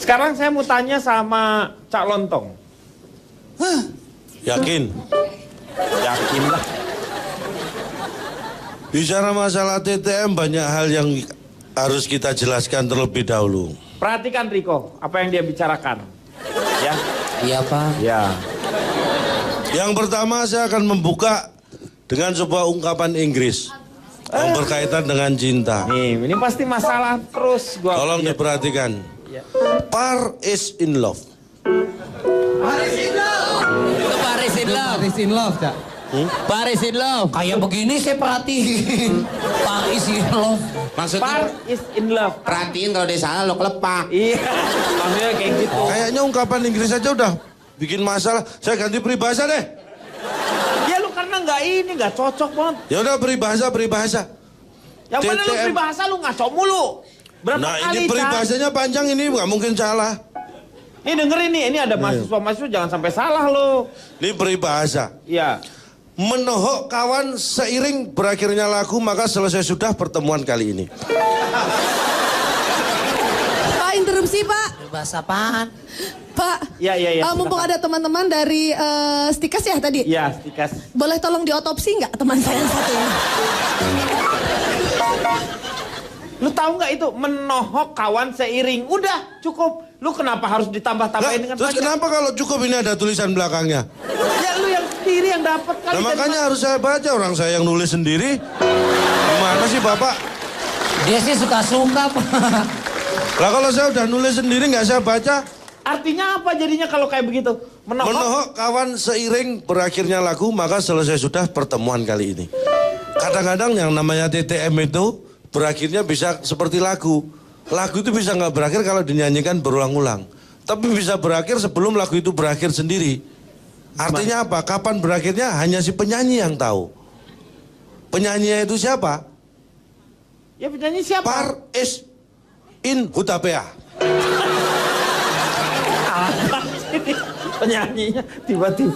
Sekarang saya mau tanya sama Cak Lontong. Yakin? Yakin lah. Bicara masalah TTM banyak hal yang harus kita jelaskan terlebih dahulu. Perhatikan Riko, apa yang dia bicarakan. Ya. Iya Pak. Ya. Yang pertama saya akan membuka dengan sebuah ungkapan Inggris yang berkaitan dengan cinta. Nih, ini pasti masalah terus gua. Tolong diperhatikan. Ya. Par is in love. Paris in love. Paris in love, Cak. Paris in love. Kayak begini saya perhatiin. Paris in love. Maksudnya Par is in love. perhatiin kalau dia salah lo kelepak. Iya, maksudnya kayak gitu. Kayaknya ungkapan Inggris aja udah bikin masalah. Saya ganti peribahasa deh. Ya lu karena nggak cocok banget. Ya udah peribahasa. Yang mana lu TTM. peribahasa lu ngaco mulu. Berapa Nah kali, ini peribahasanya panjang ini nggak mungkin salah. Nih dengerin nih, ini ada mahasiswa-mahasiswa jangan sampai salah lo. Ini peribahasa. Iya. Menohok kawan seiring berakhirnya lagu maka selesai sudah pertemuan kali ini. Pak, interupsi Pak. Bahasa apaan? Pak, Iya. mumpung ada teman-teman dari Stikas ya tadi. Iya, Stikas. Boleh tolong diotopsi nggak teman saya yang satu ini? Lu tahu nggak itu menohok kawan seiring? Udah cukup. Lu kenapa harus ditambah-tambahin dengan Terus panjang? kenapa kalau cukup ini ada tulisan belakangnya? Ya lu yang sendiri yang dapat kali. Nah dari makanya mana? harus saya baca, orang saya yang nulis sendiri. Gimana sih Bapak? Dia sih suka-suka Pak. Lah kalau saya udah nulis sendiri nggak saya baca. Artinya apa jadinya kalau kayak begitu? Menohok kawan seiring berakhirnya lagu maka selesai sudah pertemuan kali ini. Kadang-kadang yang namanya TTM itu berakhirnya bisa seperti lagu. Lagu itu bisa nggak berakhir kalau dinyanyikan berulang-ulang. Tapi bisa berakhir sebelum lagu itu berakhir sendiri. Artinya apa? Kapan berakhirnya hanya si penyanyi yang tahu. Penyanyinya itu siapa? Ya penyanyi siapa? Par is in Hutapea. Penyanyinya tiba-tiba.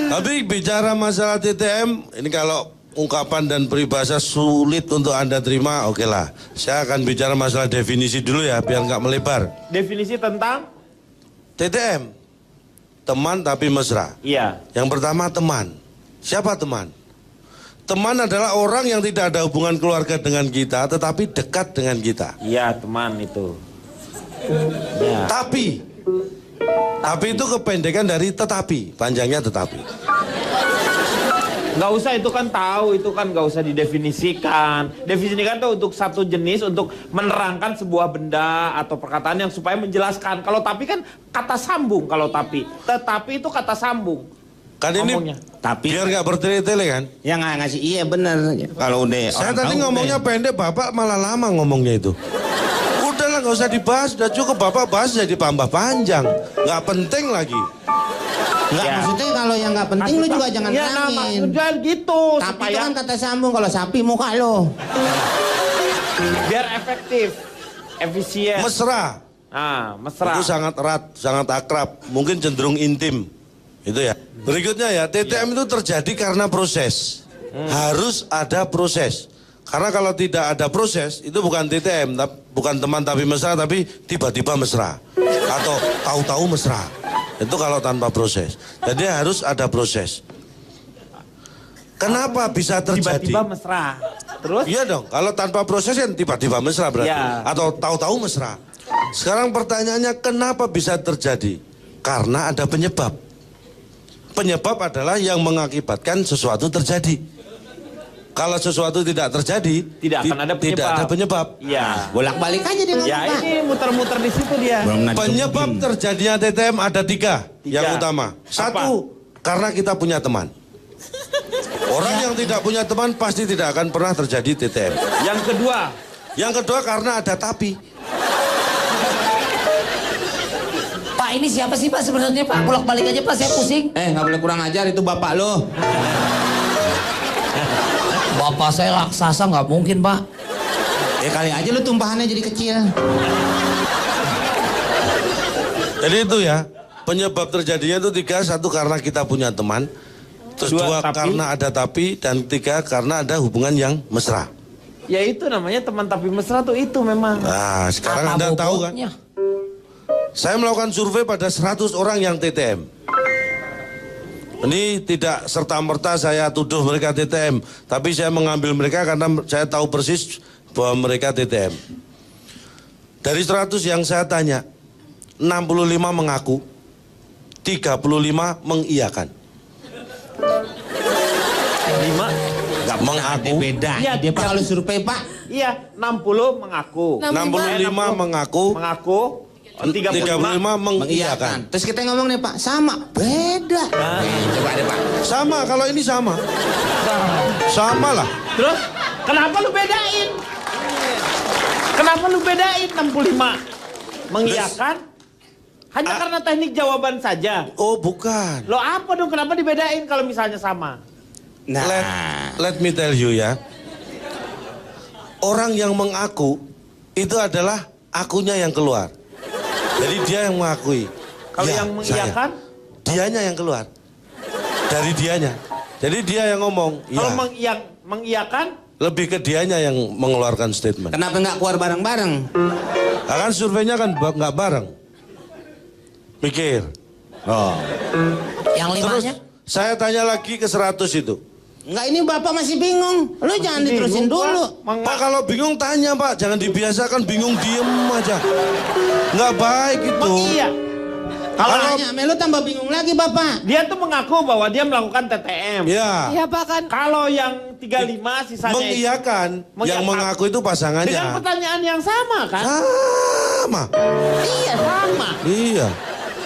Tapi bicara masalah TTM, ini kalau ungkapan dan peribahasa sulit untuk Anda terima, oke lah. Saya akan bicara masalah definisi dulu ya, biar nggak melebar. Definisi tentang? TTM, teman tapi mesra. Iya. Yang pertama teman. Siapa teman? Teman adalah orang yang tidak ada hubungan keluarga dengan kita, tetapi dekat dengan kita. Iya teman itu. Ya. Tapi itu kependekan dari tetapi, panjangnya tetapi. Nggak usah itu kan tahu, itu kan nggak usah didefinisikan. Definisikan tuh untuk satu jenis, untuk menerangkan sebuah benda atau perkataan yang supaya menjelaskan. Kalau tapi kan kata sambung kalau tapi. Tetapi itu kata sambung. Kan ini Ngomongnya. Tapi biar nggak bertele-tele kan? yang ngasih iya bener. Kalau udah Saya orang tadi tahu, ngomongnya udah. pendek, Bapak malah lama ngomongnya itu. Udahlah nggak usah dibahas, udah cukup Bapak bahas jadi tambah panjang. Nggak penting lagi. Nggak, Ya. maksudnya kalau yang nggak penting lu juga jangan ya, nah, terangin. maksudnya gitu. Tapi supaya itu kan kata sambung, kalau sapi muka lo. biar efektif, efisien. Mesra, Mesra. itu sangat erat, sangat akrab, mungkin cenderung intim. Itu ya. Berikutnya ya, TTM itu terjadi karena proses. Harus ada proses. Karena kalau tidak ada proses, itu bukan TTM, bukan teman tapi mesra, tapi tiba-tiba mesra. Atau tahu-tahu mesra. Itu kalau tanpa proses. Jadi harus ada proses. Kenapa bisa terjadi? Tiba-tiba mesra. Terus? Iya dong, kalau tanpa proses kan tiba-tiba mesra berarti. Ya. Atau tahu-tahu mesra. Sekarang pertanyaannya kenapa bisa terjadi? Karena ada penyebab. Penyebab adalah yang mengakibatkan sesuatu terjadi. Kalau sesuatu tidak terjadi, Tidak akan ada penyebab. Tidak ada penyebab. Iya. Bolak-balik aja dia Ya ngomong, Pak. ini muter-muter di situ dia. Penyebab terjadinya TTM ada tiga yang utama. Satu, karena kita punya teman. Orang yang tidak punya teman pasti tidak akan pernah terjadi TTM. Yang kedua, Yang kedua karena ada tapi. Pak ini siapa sih Pak sebenarnya Pak? Bolak-balik aja Pak, saya pusing. Nggak boleh kurang ajar, itu bapak lo. Bapak saya raksasa nggak mungkin Pak. Kali aja lu tumpahannya jadi kecil. Jadi itu ya, penyebab terjadinya itu tiga. Satu karena kita punya teman. Terus Dua, dua tapi. karena ada tapi. Dan tiga karena ada hubungan yang mesra. ya itu namanya teman tapi mesra tuh itu memang. Nah sekarang Apa Anda tahu kan? bobotnya? Saya melakukan survei pada 100 orang yang TTM. Ini tidak serta-merta saya tuduh mereka TTM, tapi saya mengambil mereka karena saya tahu persis bahwa mereka TTM. Dari 100 yang saya tanya, 65 mengaku, 35 mengiyakan. 5 Gak mengaku. beda. Iya, Dia Pak kalau survei Pak. iya 60 mengaku. 65 mengaku, Mengaku. 35 mengiyakan. Terus kita ngomong nih Pak, sama, beda. Coba deh Pak. Sama, kalau ini sama. Sama lah. Terus kenapa lu bedain? Kenapa lu bedain 65 mengiyakan? Hanya karena teknik jawaban saja. Oh bukan. Lo apa dong kenapa dibedain kalau misalnya sama? Nah, Let me tell you ya. Orang yang mengaku itu adalah akunya yang keluar. Jadi dia yang mengakui. Kalau Ya, yang mengiyakan? saya. Dianya yang keluar. Dari dianya. Jadi dia yang ngomong. Kalau Ya. mengiyakan? Lebih ke dianya yang mengeluarkan statement. kenapa nggak keluar bareng-bareng? Nah, kan surveinya kan nggak bareng. Mikir. Oh. Yang Terus limanya? saya tanya lagi ke 100 itu. Enggak, ini Bapak masih bingung. Lu jangan diterusin Bingung, dulu. Pak. Pak kalau bingung tanya Pak, jangan dibiasakan bingung diem aja. Nggak baik itu. Iya. Kalau nanya, lu tambah bingung lagi Bapak. Dia tuh mengaku bahwa dia melakukan TTM. Ya. Iya Pak kan. Kalau yang 35 sisanya Mengiyakan, yang mengaku itu dengan pasangannya. pertanyaan yang sama kan? Sama. Iya sama. Iya.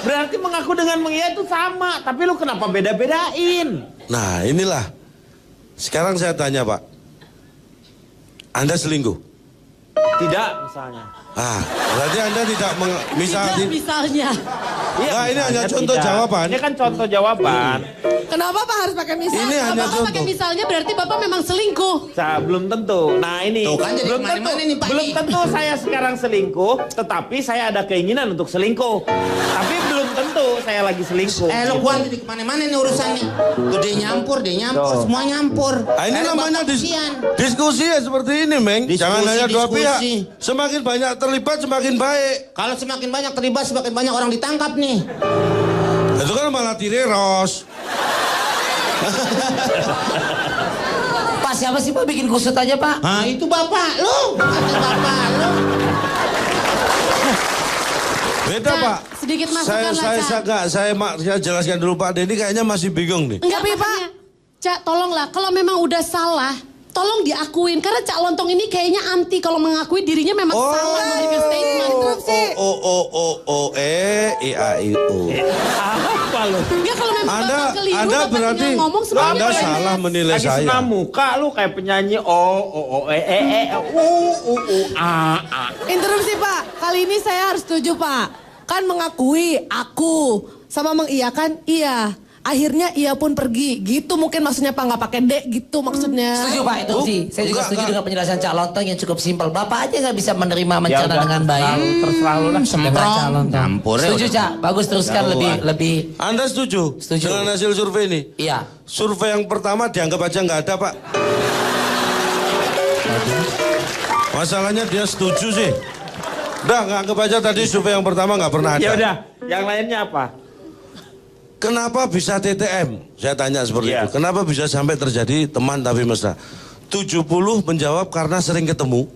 Berarti mengaku dengan mengiyakan itu sama. Tapi lu kenapa beda-bedain? Nah inilah. Sekarang saya tanya Pak. Anda selingkuh? Tidak misalnya. Ah, berarti Anda tidak misalnya. Misalnya. Nah, ini hanya misalnya contoh tidak. jawaban. Ini kan contoh jawaban. Kenapa Pak harus pakai misalnya? Ini hanya Kalau Bapak pakai contoh. misalnya berarti Bapak memang selingkuh. Belum tentu. Nah ini Tuh kan jadi belum tentu. kemana-mana nih, Pak. Belum tentu saya sekarang selingkuh, tetapi saya ada keinginan untuk selingkuh. Tapi belum tentu saya lagi selingkuh. Lu kuat jadi kemana-mana nih urusan nih. Tuh dia nyampur, Tuh. semua nyampur. Ah, ini namanya Bapak kasihan. diskusi ya seperti ini, Meng. Diskusi, Jangan hanya dua pihak. diskusi. Semakin banyak terlibat, semakin baik. Kalau semakin banyak terlibat, semakin banyak orang ditangkap nih. Itu kan malah tireros. Pak siapa sih Pak bikin kusut aja Pak? Nah itu Bapak lu. Kata Bapak lu. Beda, Cak, Pak. sedikit masukan lah, Cak. Saya jelaskan dulu Pak Denny kayaknya masih bingung nih. Enggak Pak. Cak tolonglah kalau memang udah salah tolong diakuin karena Cak Lontong ini kayaknya anti kalau mengakui dirinya memang salah memberikan statement. I A I O. Apa lu? Enggak kalau memang Anda Bapak keliru Anda Bapak berarti tinggal ngomong semuanya Anda beres. salah menilai Lagi saya. senam muka lu kayak penyanyi a. Interupsi Pak. Kali ini saya harus setuju Pak. Kan mengakui aku sama mengiyakan iya. Akhirnya ia pun pergi. Gitu mungkin maksudnya Pak nggak pakai D gitu maksudnya. Setuju Pak itu sih. Saya juga setuju dengan penjelasan Cak Lontong yang cukup simpel. Bapak aja nggak bisa menerima mencerna udah, dengan baik. terserah lu lah. Dengan Cak Lontong. Nyampur ya Setuju udah. Cak. Bagus teruskan lebih. Anda setuju? Setuju. Dengan hasil survei ini? Iya. Survei yang pertama dianggap aja nggak ada, Pak. Masalahnya dia setuju sih. Udah, nggak anggap aja tadi survei yang pertama nggak pernah ada. Ya udah, yang lainnya apa? Kenapa bisa TTM? Saya tanya seperti Iya. itu. Kenapa bisa sampai terjadi teman tapi mesra? 70 menjawab karena sering ketemu.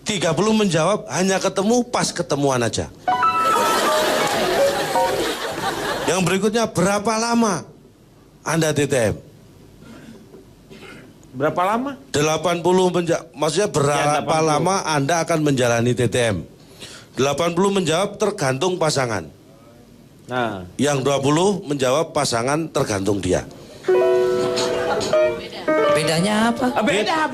30 menjawab hanya ketemu pas ketemuan aja. Yang berikutnya berapa lama Anda TTM? Berapa lama? 80 maksudnya berapa 80. lama Anda akan menjalani TTM? 80 menjawab tergantung pasangan. Nah, Yang 20 menjawab pasangan tergantung dia. Bedanya apa? beda.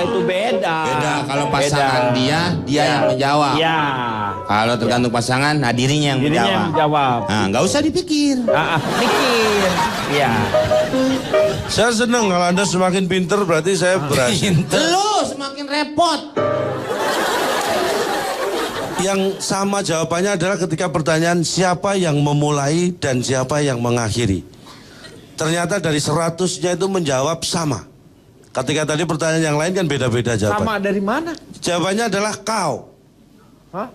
Itu beda. Beda kalau pasangan dia yang menjawab. Iya. Kalau tergantung pasangan, nah dirinya yang Dirinya yang menjawab. Nah, nggak usah dipikir. Mikir. Iya. Saya senang kalau Anda semakin pinter berarti saya berhasil. Lu semakin repot. Yang sama jawabannya adalah ketika pertanyaan siapa yang memulai dan siapa yang mengakhiri. Ternyata dari 100-nya itu menjawab sama. Ketika tadi pertanyaan yang lain kan beda-beda jawaban. Sama dari mana? Jawabannya adalah kau. Hah?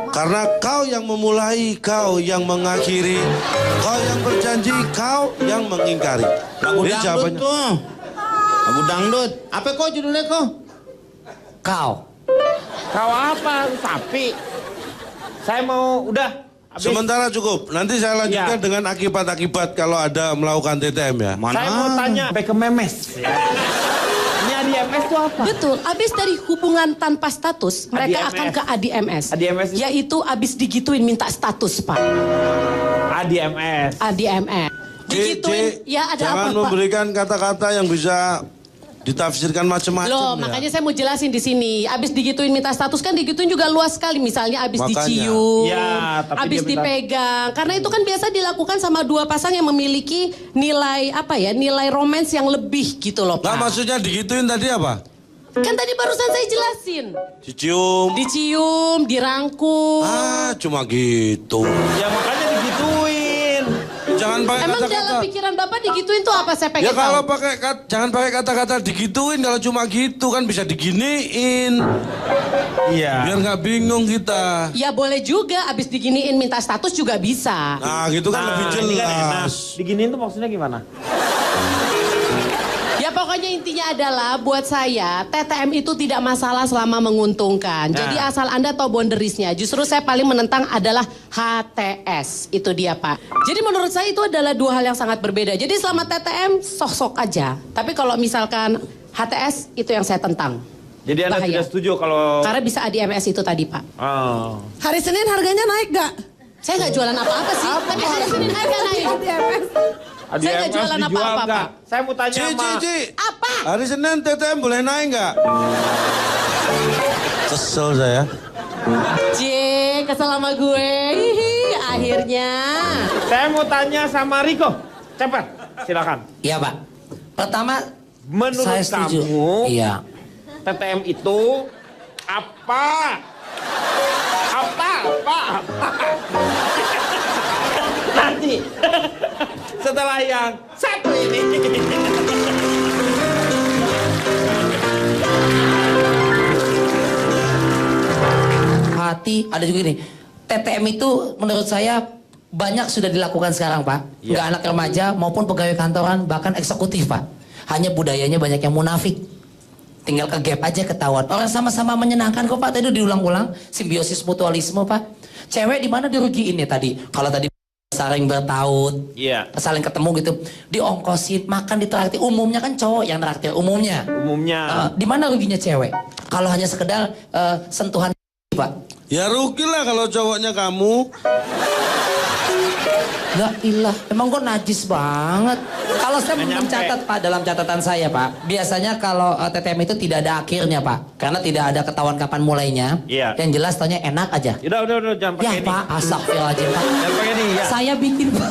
Karena kau yang memulai, kau yang mengakhiri, kau yang berjanji, kau yang mengingkari. Lagu Ini dangdut jawabannya. tuh. Lagu dangdut. Apa kok judulnya kok? Kau. Kau apa? Sapi. Saya mau udah. Habis. Sementara cukup. Nanti saya lanjutkan Ya. dengan akibat-akibat kalau ada melakukan TTM ya. Saya mau tanya sampai ke memes. Ya. Ini ADMS itu apa? Betul, abis dari hubungan tanpa status, mereka ADMS. akan ke ADMS. ADMS itu- Yaitu abis digituin minta status, Pak. ADMS. ADMS. Digituin, ya ada jangan apa, Pak? memberikan kata-kata yang bisa ditafsirkan macam-macam. Loh, ya. makanya saya mau jelasin di sini. Abis digituin minta status kan digituin juga luas sekali. Misalnya abis Makanya. dicium, Ya, tapi abis dia minta- dipegang. Karena itu kan biasa dilakukan sama dua pasang yang memiliki nilai apa ya? Nilai romans yang lebih gitu loh, Nah, Pak. maksudnya digituin tadi apa? Kan tadi barusan saya jelasin. Dicium. Dicium, dirangkul. Ah, cuma gitu. Ya makanya digituin. Jangan pakai Emang kata-kata. dalam pikiran Bapak digituin tuh apa saya pengen Ya kalau tahu? pakai jangan pakai kata-kata digituin, kalau cuma gitu kan bisa diginiin. Iya. Biar nggak bingung kita. Ya boleh juga, abis diginiin minta status juga bisa. Nah, gitu kan lebih ini kan enak. jelas. Diginiin tuh maksudnya gimana? Ya pokoknya intinya adalah buat saya TTM itu tidak masalah selama menguntungkan. Nah. Jadi asal Anda tahu boundariesnya. Justru saya paling menentang adalah HTS. Itu dia Pak. Jadi menurut saya itu adalah dua hal yang sangat berbeda. Jadi selama TTM sok-sok aja. Tapi kalau misalkan HTS itu yang saya tentang. Jadi Anda Bahaya. tidak setuju kalau... Karena bisa ADMS itu tadi Pak. Oh. Hari Senin harganya naik gak? Saya nggak jualan apa-apa sih. Tapi hari Senin harga naik. ADMS. Saya nggak ADMS jualan dijual apa-apa, nggak? Pak. Saya mau tanya sama... Ci. Apa? Hari Senin TTM boleh naik nggak? Kesel saya. Kesel sama gue. Hihi, akhirnya. Saya mau tanya sama Riko. Cepat, silakan. Iya, Pak. Pertama, Menurut saya setuju. kamu, Iya. TTM itu apa? Apa? Nanti setelah yang satu ini. Hati, ada juga nih. TTM itu menurut saya banyak sudah dilakukan sekarang, Pak. Iya. Nggak anak remaja maupun pegawai kantoran, bahkan eksekutif, Pak. Hanya budayanya banyak yang munafik. Tinggal ke gap aja ketahuan. Orang sama-sama menyenangkan kok, Pak. Tadi udah diulang-ulang. Simbiosis mutualisme, Pak. Cewek di mana dirugiin ya tadi? Kalau tadi saling bertaut, Iya. saling ketemu gitu, diongkosin, makan ditraktir. Umumnya kan cowok yang traktir, umumnya. Umumnya. Di mana ruginya cewek? Kalau hanya sekedar sentuhan, Pak. Ya rugi lah kalau cowoknya kamu. La ilah, emang kok najis banget. Kalau saya Nggak nyampe. mencatat Pak, dalam catatan saya Pak, biasanya kalau TTM itu tidak ada akhirnya Pak, karena tidak ada ketahuan kapan mulainya. Iya. Yang jelas taunya enak aja. Udah, jangan Ya pakai ini. Pak, astagfirullahaladzim Pak. Jangan pakai ini, ya. Saya bikin Pak,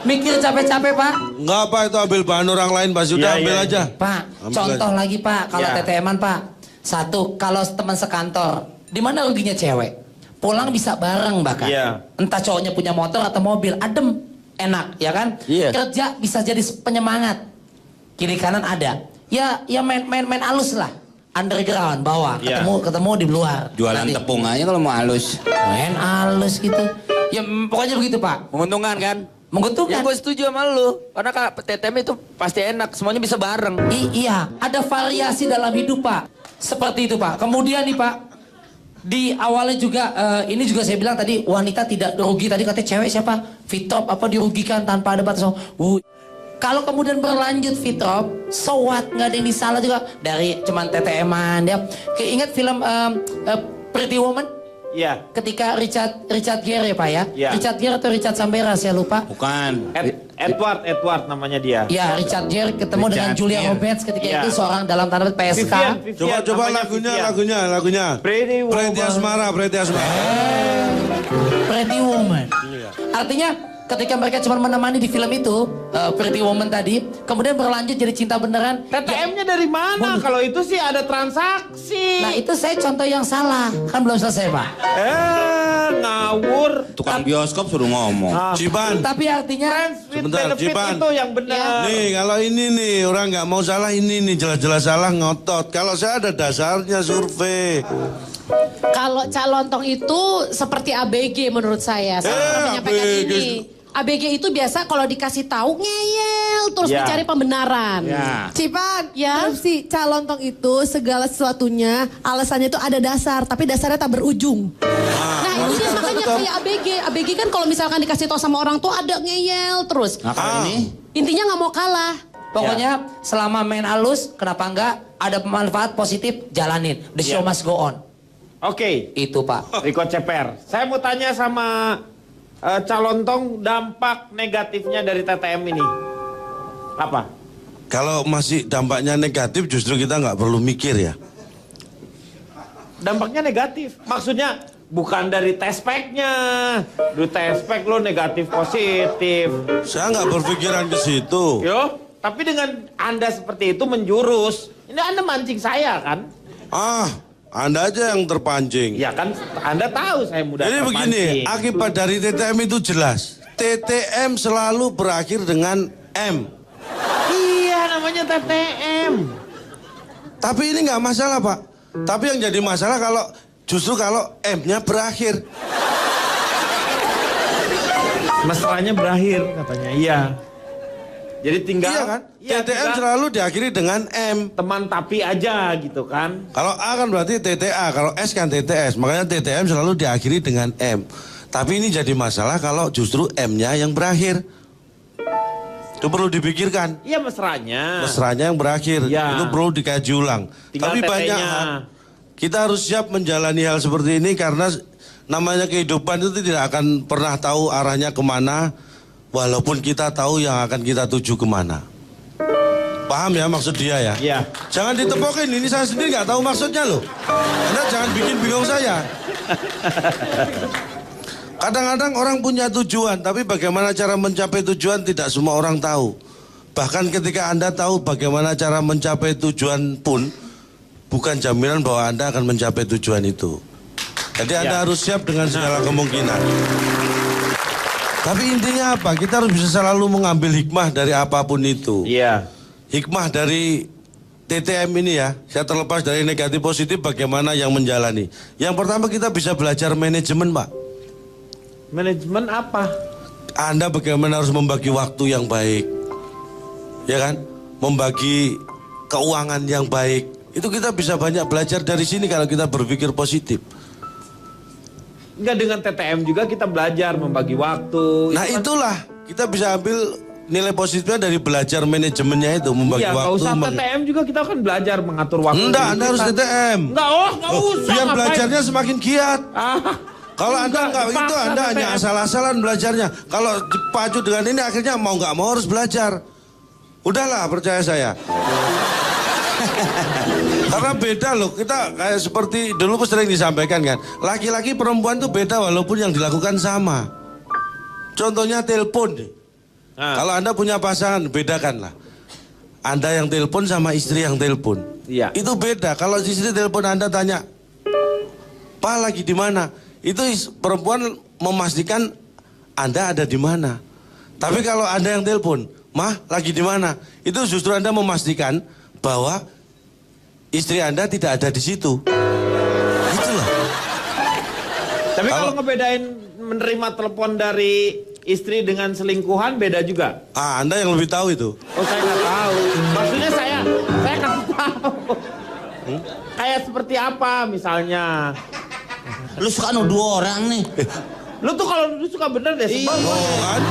mikir capek-capek Pak. Enggak apa itu ambil bahan orang lain, Pak. Sudah Iya, ambil iya, aja. Pak, Ambil contoh aja. lagi Pak, kalau Ya. TTM-an Pak. Satu, kalau teman sekantor, di mana ruginya cewek? Pulang bisa bareng bahkan. Iya. Entah cowoknya punya motor atau mobil, adem, enak, ya kan? Iya. Kerja bisa jadi penyemangat. Kiri kanan ada. Ya main halus lah. Underground, bawah, Iya. ketemu di luar. Jualan Nanti. tepung aja kalau mau halus. Main halus gitu. Ya pokoknya begitu Pak. Menguntungkan kan? Menguntungkan. Ya gue setuju sama lu. Karena TTM itu pasti enak. Semuanya bisa bareng. Iya, ada variasi dalam hidup Pak. Seperti itu Pak. Kemudian nih Pak, di awalnya juga ini juga saya bilang tadi wanita tidak rugi. Tadi katanya cewek siapa? Fitrop apa dirugikan tanpa ada batas. Kalau kemudian berlanjut Fitrop, so what? Nggak ada yang disalah juga dari cuman TTM-an ya. Kayak ingat film Pretty Woman? Iya. Ketika Richard Gere Pak ya? Iya. Richard Gere atau Richard Sambera saya lupa. Bukan. Edward namanya dia. Ya, Richard Gere ketemu dengan Richard Julia Gere. Roberts ketika Iya. itu seorang dalam tanda petik PSK. Vivian, Coba namanya Vivian. lagunya. Pretty Woman. Pretty Asmara. Pretty Woman. Iya. Artinya ketika mereka cuma menemani di film itu Pretty Woman tadi, kemudian berlanjut jadi cinta beneran. TTM-nya dari mana? Waduh. Kalau itu sih ada transaksi. Nah itu saya contoh yang salah, kan belum selesai Pak. Ngawur. Tukang bioskop suruh ngomong. Ciban. Tapi artinya Friends with Sebentar, benefit Cipan. itu yang benar. Nih kalau ini nih orang nggak mau salah ini nih jelas-jelas salah ngotot. Kalau saya ada dasarnya survei. Kalau Cak Lontong itu seperti ABG menurut saya. Saya pernah menyampaikan ABG. ini. ABG itu biasa kalau dikasih tahu ngeyel terus Ya. mencari pembenaran. Ya. Cipan, Ya. terus si Calontong itu segala sesuatunya alasannya itu ada dasar, tapi dasarnya tak berujung. Nah itu dia makanya kayak ABG. ABG kan kalau misalkan dikasih tahu sama orang tuh ada ngeyel terus. Nah kalau ini Intinya nggak mau kalah. Pokoknya selama main halus, kenapa enggak ada manfaat positif, jalanin. The show must go on. Oke, Itu Pak. Riko Ceper. Saya mau tanya sama Calontong, dampak negatifnya dari TTM ini apa? Kalau masih dampaknya negatif justru kita nggak perlu mikir ya. Dampaknya negatif. Maksudnya bukan dari tespeknya. Dari tespek lo negatif positif. Saya nggak berpikiran ke situ. Yo, tapi dengan Anda seperti itu menjurus. Ini Anda mancing saya kan? Anda aja yang terpancing. Ya kan Anda tahu saya mudah Jadi terpancing. begini, akibat dari TTM itu jelas. TTM selalu berakhir dengan M. Iya namanya TTM. Tapi ini nggak masalah Pak. Tapi yang jadi masalah justru kalau M-nya berakhir. Mesranya berakhir katanya. Iya. Jadi tinggal Iya kan? Iya, TTM tinggal selalu diakhiri dengan M. teman tapi aja gitu kan. Kalau A kan berarti TTA, kalau S kan TTS. Makanya TTM selalu diakhiri dengan M. Tapi ini jadi masalah kalau justru M-nya yang berakhir. Itu perlu dipikirkan. Iya mesranya. Mesranya yang berakhir. Ya. Itu perlu dikaji ulang. Tinggal Tapi TT-nya. banyak hal. Kita harus siap menjalani hal seperti ini karena namanya kehidupan itu tidak akan pernah tahu arahnya kemana. Walaupun kita tahu yang akan kita tuju kemana. Paham ya maksud dia ya? Iya. Jangan ditepokin, ini saya sendiri nggak tahu maksudnya loh. Anda jangan bikin bingung saya. Kadang-kadang orang punya tujuan, tapi bagaimana cara mencapai tujuan tidak semua orang tahu. Bahkan ketika Anda tahu bagaimana cara mencapai tujuan pun, bukan jaminan bahwa Anda akan mencapai tujuan itu. Jadi Anda harus siap dengan segala kemungkinan. Tapi intinya apa? Kita harus bisa selalu mengambil hikmah dari apapun itu. Iya. Hikmah dari TTM ini ya, saya terlepas dari negatif positif bagaimana yang menjalani. Yang pertama kita bisa belajar manajemen Pak. Manajemen apa? Anda bagaimana harus membagi waktu yang baik. Ya kan? Membagi keuangan yang baik. Itu kita bisa banyak belajar dari sini kalau kita berpikir positif. Enggak, dengan TTM juga kita belajar membagi waktu. Nah Itu kan- itulah, kita bisa ambil nilai positifnya dari belajar manajemennya itu, membagi Iya, nggak waktu. usah TTM juga kita kan belajar mengatur waktu. Enggak, diri Anda harus kita. TTM. Enggak, nggak usah. Biar ngapain? belajarnya semakin giat. Kalau Anda nggak dipaksa begitu, Anda hanya TTM. asal-asalan belajarnya. Kalau dipacu dengan ini akhirnya mau nggak mau harus belajar. Udahlah, percaya saya. Karena beda loh, kita kayak seperti dulu sering disampaikan kan. Laki-laki perempuan tuh beda walaupun yang dilakukan sama. Contohnya telepon deh. Kalau Anda punya pasangan, bedakanlah. Anda yang telepon sama istri yang telepon. Iya. Itu beda. Kalau istri telepon Anda tanya, "Pak lagi di mana?" Itu perempuan memastikan Anda ada di mana. Tapi kalau Anda yang telepon, "Mah lagi di mana?" Itu justru Anda memastikan bahwa istri Anda tidak ada di situ. Itulah. Tapi kalau ngebedain menerima telepon dari istri dengan selingkuhan beda juga. Anda yang lebih tahu itu. Oh saya nggak tahu. Maksudnya saya kasih tahu. Kayak seperti apa misalnya? lu suka nuduh orang nih. Lu tuh kalau lu suka bener deh sebel. Oh kan?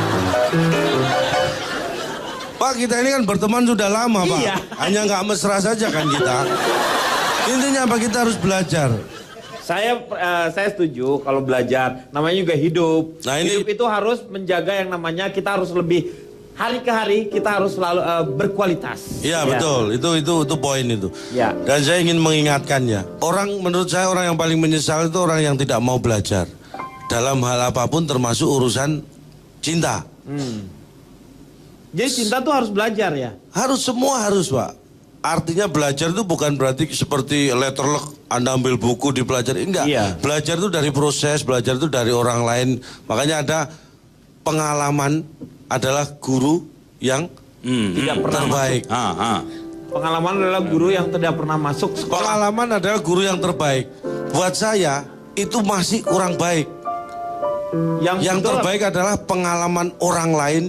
Pak, kita ini kan berteman sudah lama Pak. Iya. Hanya nggak mesra saja kan kita. Intinya apa, kita harus belajar. Saya setuju kalau belajar. Namanya juga hidup. Nah, ini- Hidup itu harus menjaga yang namanya kita harus lebih hari ke hari kita harus selalu berkualitas. Iya Ya. betul, itu poin itu. Ya. Dan saya ingin mengingatkannya. Menurut saya orang yang paling menyesal itu orang yang tidak mau belajar dalam hal apapun termasuk urusan cinta. Jadi cinta tuh harus belajar ya. Semua harus Pak. Artinya belajar itu bukan berarti seperti letterlock Anda ambil buku dipelajari, enggak. Iya. Belajar itu dari proses, belajar itu dari orang lain. Makanya ada pengalaman adalah guru yang Tidak pernah terbaik. Pengalaman adalah guru yang tidak pernah masuk sekolah. Pengalaman adalah guru yang terbaik. buat saya itu masih kurang baik. Yang betul. terbaik adalah pengalaman orang lain,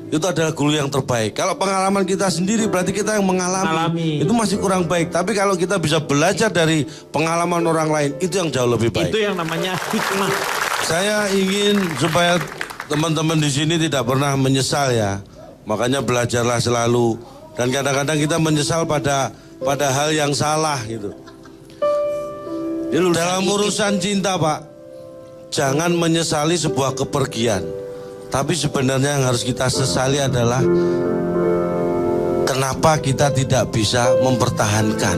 itu adalah guru yang terbaik. Kalau pengalaman kita sendiri berarti kita yang mengalami. Itu masih kurang baik. Tapi kalau kita bisa belajar dari pengalaman orang lain, itu yang jauh lebih baik. Itu yang namanya hikmah. Saya ingin supaya teman-teman di sini tidak pernah menyesal ya. Makanya belajarlah selalu. Dan kadang-kadang kita menyesal pada hal yang salah gitu. Dalam urusan cinta, Pak, jangan menyesali sebuah kepergian. Tapi sebenarnya yang harus kita sesali adalah kenapa kita tidak bisa mempertahankan.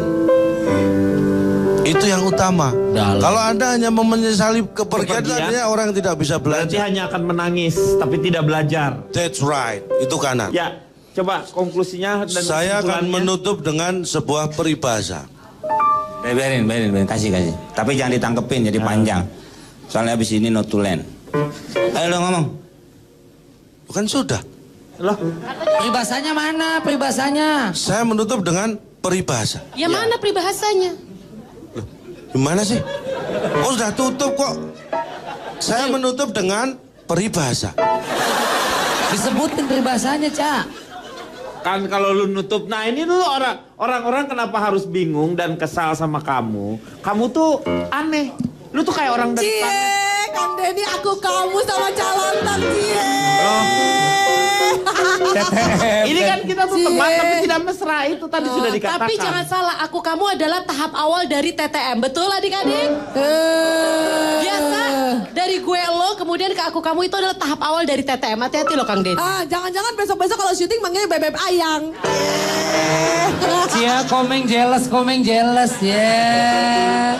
Itu yang utama. Kalau Anda hanya menyesali kepergian, artinya orang tidak bisa Berarti belajar. hanya akan menangis, tapi tidak belajar. That's right, itu kanan. Ya, coba konklusinya dan Saya akan kesimpulannya. menutup dengan sebuah peribahasa. Biarin, kasih. Tapi jangan ditangkepin jadi panjang. Soalnya abis ini notulen. Ayo lo ngomong. Bukan sudah. Loh, Peribahasanya mana? Peribahasanya. Saya menutup dengan peribahasa. Ya mana peribahasanya? Gimana sih? Oh sudah tutup kok. Saya menutup dengan peribahasa. Disebutin peribahasanya, Cak. kan kalau lu nutup, nah ini dulu orang-orang kenapa harus bingung dan kesal sama kamu? Kamu tuh aneh. Lu tuh kayak orang dari planet. Cie, Kang Denny, aku kamu sama calon tak cie. Ini kan kita tuh teman tapi tidak mesra, itu tadi sudah dikatakan. Tapi jangan salah, aku kamu adalah tahap awal dari TTM. Betul adik-adik? Biasa dari gue lo kemudian ke aku kamu itu adalah tahap awal dari TTM. Hati-hati loh Kang Denny. Jangan-jangan besok-besok kalau syuting manggilnya bebek ayang. Cia, komeng jealous ya.